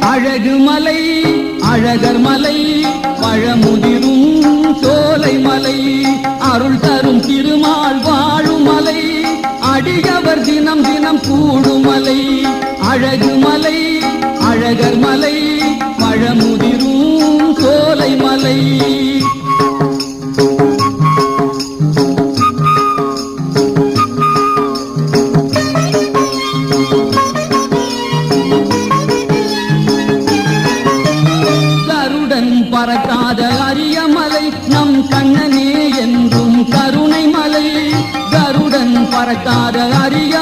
அழகு மலை அழகர் மலை பழமுதிரும் சோலை மலை அருள் தரும் திருமால் வாழும் மலை அடியவர் தினம் தினம் கூடும் மலை அழகு மலை அழகர் மலை பழமுதிரும் சோலை மலை பறக்காத அரிய மலை நம் கண்ணனே என்றும் கருணை மலை கருடன் பறக்காத அரிய